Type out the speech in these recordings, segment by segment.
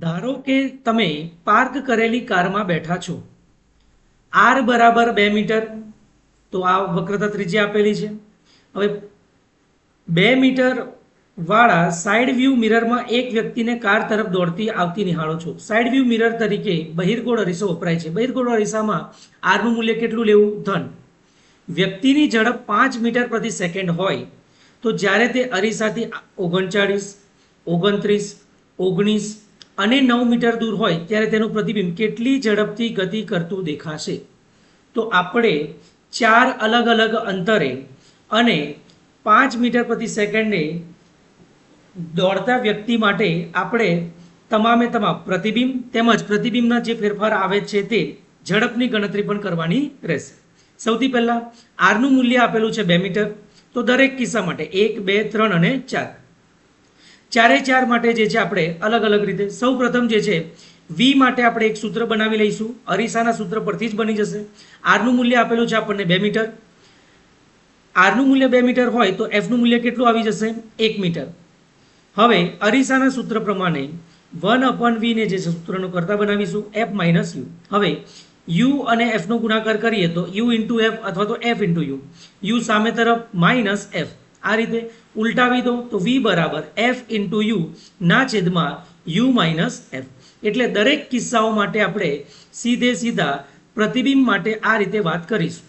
ધારો કે તમે પાર્ક કરેલી કારમાં બેઠા છો, આર બરાબર 2 મીટર, તો આ વક્રતા ત્રિજ્યા આપેલી છે. હવે 2 મીટર વાળા સાઇડ વ્યૂ મિરરમાં એક વ્યક્તિને કાર તરફ દોડતી આવતી નિહાળો છો. સાઇડ વ્યૂ મિરર તરીકે બહિર્ગોળ અરીસો વપરાય છે. બહિર્ગોળ અરીસામાં આરનું મૂલ્ય કેટલું લેવું? ધન. વ્યક્તિની ઝડપ 5 મીટર પ્રતિ સેકન્ડ હોય તો જ્યારે તે અરીસાથી 39, 29, 19 અને 9 મીટર દૂર હોય ત્યારે તેનું પ્રતિબિંબ કેટલી ઝડપથી ગતિ કરતું દેખાશે? તો આપણે 4 અલગ અલગ અંતરે અને 5 મીટર પ્રતિ સેકન્ડે દોડતા વ્યક્તિ માટે આપણે તમામે તમામ પ્રતિબિંબ તેમજ પ્રતિબિંબના જે ફેરફાર આવે છે તે ઝડપની ગણતરી પણ કરવાની રહેશે. સૌથી પહેલા આરનું મૂલ્ય આપેલું છે 2 મીટર, તો દરેક કિસ્સા માટે 1, 2, 3 અને 4 ચારે ચાર માટે જે છે આપણે અલગ અલગ રીતે સૌ પ્રથમ જે છે વી માટે આપણે એક સૂત્ર બનાવી લઈશું. અરીસાના સૂત્ર પરથી જ બની જશે. આરનું મૂલ્ય આપેલું છે આપણને 2 મીટર. આરનું મૂલ્ય 2 મીટર હોય તો એફનું મૂલ્ય કેટલું આવી જશે? 1 મીટર. હવે અરીસાના સૂત્ર પ્રમાણે 1/v ને જે સૂત્રનો કરતા બનાવીશું f માઇનસ યુ. હવે યુ અને એફ નો ગુણાકાર કરીએ તો યુ ઇન્ટુ એફ અથવા તો એફ ઇન્ટુ યુ. યુ સામે તરફ માઇનસ એફ. આ રીતે ઉલટાવી દો તો v બરાબર એફ ઇન્ટુ યુ ના છેદમાં યુ માઇનસ એફ. એટલે દરેક કિસ્સાઓ માટે આપણે સીધા પ્રતિબિંબ માટે આ રીતે વાત કરીશું.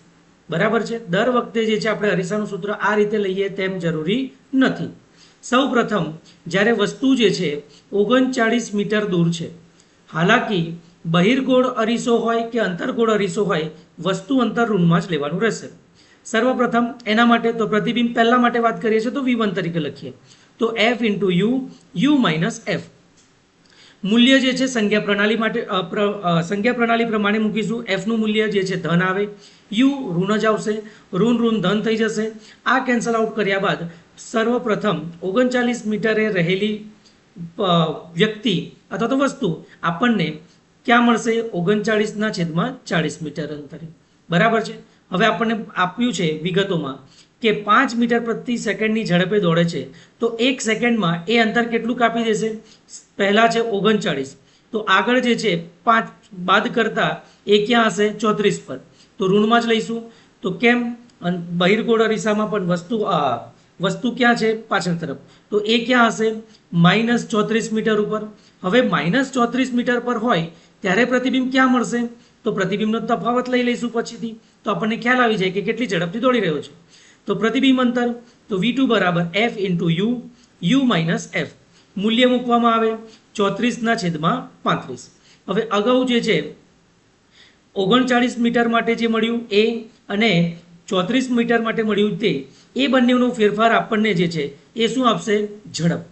બરાબર છે. દર વખતે જે છે આપણે અરીસાનું સૂત્ર આ રીતે લઈએ તેમ જરૂરી નથી. સૌ પ્રથમ જ્યારે વસ્તુ જે છે 39 મીટર દૂર છે, હાલાકી બહિર્ગોળ અરીસો હોય કે અંતર્ગોળ અરીસો હોય, વસ્તુ અંતર ઋણમાં જ લેવાનું રહેશે. સર્વપ્રથમ એના માટે તો પ્રતિબિંબ પહેલા માટે વાત કરીએ છીએ તો v1 તરીકે લખીએ તો f into you, you minus F. મૂલ્ય જે છે સંખ્યા પ્રણાલી પ્રમાણે મૂકીશું. f નું મૂલ્ય જે છે ધન આવે, યુ ઋણ જ આવશે, ઋણ ધન થઈ જશે. આ કેન્સલ આઉટ કર્યા બાદ સર્વપ્રથમ 39 મીટરે રહેલી વ્યક્તિ અથવા તો વસ્તુ આપણને ક્યાં મળશે? 39/40 મીટર અંતરે. બરાબર છે. હવે આપણને આપ્યું છે વિગતોમાં કે 5 મીટર પ્રતિ સેકન્ડની ઝડપે દોડે છે તો 1 સેકન્ડમાં એ અંતર કેટલું કાપી દેશે? પહેલા છે 39, તો આગળ જે છે 5 બાદ કરતા એ ક્યાં હશે? 34 પર. તો ઋણમાં જ લઈશું. તો કેમ? બહિર્ગોળ અરીસામાં પણ વસ્તુ ક્યાં છે? પાછળ તરફ. તો એ ક્યાં હશે? -34 મીટર ઉપર. હવે -34 મીટર પર હોય ત્યારે પ્રતિબિંબ ક્યાં મળશે? તો પ્રતિબિંબનો તફાવત લઈ લઈશું પછીથી, તો આપણને ખ્યાલ આવી જાય કે કેટલી ઝડપથી દોડી રહ્યો છે. તો પ્રતિબિંબ અંતર તો v2 બરાબર f into you, you minus F. મૂલ્ય મૂકવામાં આવે 34/35. હવે અગાઉ જે છે 39 મીટર માટે જે મળ્યું એ અને 34 મીટર માટે મળ્યું તે, એ બંનેનો ફેરફાર આપણને જે છે એ શું આપશે? ઝડપ.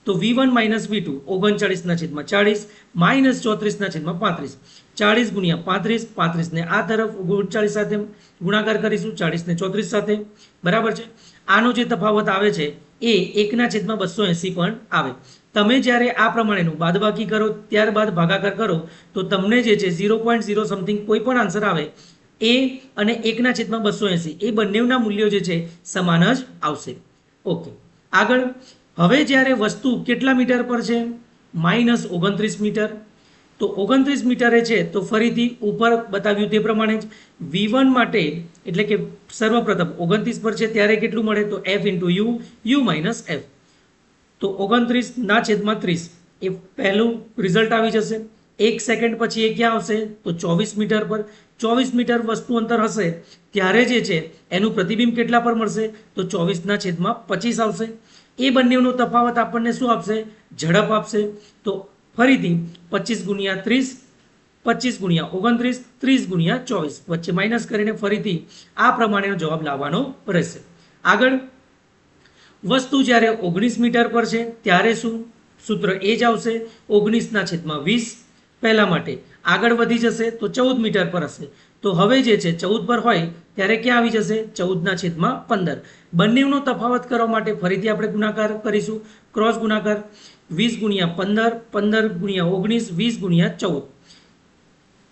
તો v1 માઇનસ v2 39/40 માઇનસ 34/35. 40 ગુણ્યા 35, 35 ને આ તરફ 39 સાથે ગુણાકાર કરીશું, 40 ને 34 સાથે. બરાબર છે. આનો જે તફાવત આવે છે એ 1/280 પણ આવે. તમે જ્યારે આ પ્રમાણેનું બાદબાકી કરો ત્યારબાદ ભાગાકાર કરો તો તમને જે છે 0.0 સમથિંગ કોઈ પણ આન્સર આવે એ અને 1/280 એ બંનેના મૂલ્યો જે છે સમાન જ આવશે. ઓકે. આગળ હવે જ્યારે વસ્તુ કેટલા મીટર પર છે? -29 મીટર. તો 29 મીટરે છે તો ફરીથી ઉપર બતાવ્યું તે પ્રમાણે જ v1 માટે એટલે કે સર્વપ્રથમ 29 પર છે ત્યારે કેટલું મળે? તો f into you, you minus F. તો 29/30 એ પહેલું રિઝલ્ટ આવી જશે. 1 સેકન્ડ પછી એ ક્યાં આવશે? તો 24 મીટર પર. 24 મીટર વસ્તુ અંતર હશે ત્યારે જે છે એનું પ્રતિબિંબ કેટલા પર મળશે? તો 24/25 આવશે. એ બંનેનો તફાવત આપણને શું આપશે? ઝડપ આપશે. તો ફરીથી 25/30, 25/29, 30/24 વચ્ચે માઇનસ કરીને ફરીથી આ પ્રમાણેનો જવાબ લાવવાનો રહેશે. આગળ વસ્તુ જ્યારે 19 મીટર પર છે ત્યારે શું? સૂત્ર એ જ આવશે 19/20 પહેલા માટે. આગળ વધી જશે તો 14 મીટર પર હશે. તો હવે જે છે 14 પર હોય ત્યારે ક્યાં આવી જશે? 14/15. બંનેનો તફાવત કરવા માટે ફરીથી આપણે ગુણાકાર કરીશું, ક્રોસ ગુણાકાર. 20/15, 15/19, 20/14.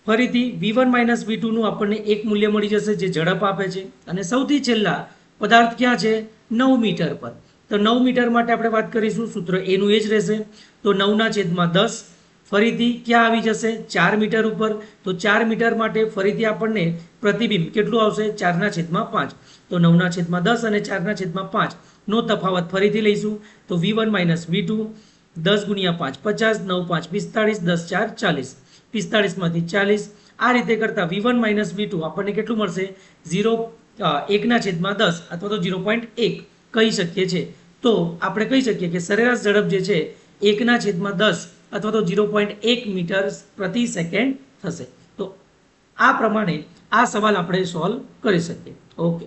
ફરીથી v1 માઇનસ v2 નું આપણને એક મૂલ્ય મળી જશે જે ઝડપ આપે છે. અને સૌથી છેલ્લા પદાર્થ ક્યાં છે? 9 મીટર પર. તો 9 મીટર માટે આપણે વાત કરીશું, સૂત્ર એનું એ જ રહેશે. તો 9/10 ફરીથી ક્યાં આવી જશે 4 મીટર ઉપર. તો 4 મીટર માટે ફરીથી આપણને પ્રતિબિંબ કેટલું આવશે 4/5. તો 9/10 અને 4/5 નો તફાવત ફરીથી લઈશું. તો V1 - V2 10 × 5 50, 9 × 5 45, 10 × 4 40. 45 માંથી 40. આ રીતે કરતા V1 - V2 આપણને કેટલું મળશે 1/10 અથવા તો 0.1 કહી શકીએ છીએ. તો આપણે કહી શકીએ કે સરેરાશ ઝડપ જે છે 1/10 અથવા તો 0.1 મીટર પ્રતિ સેકન્ડ થશે. તો આ પ્રમાણે આ સવાલ આપણે સોલ્વ કરી શકીએ. ઓકે.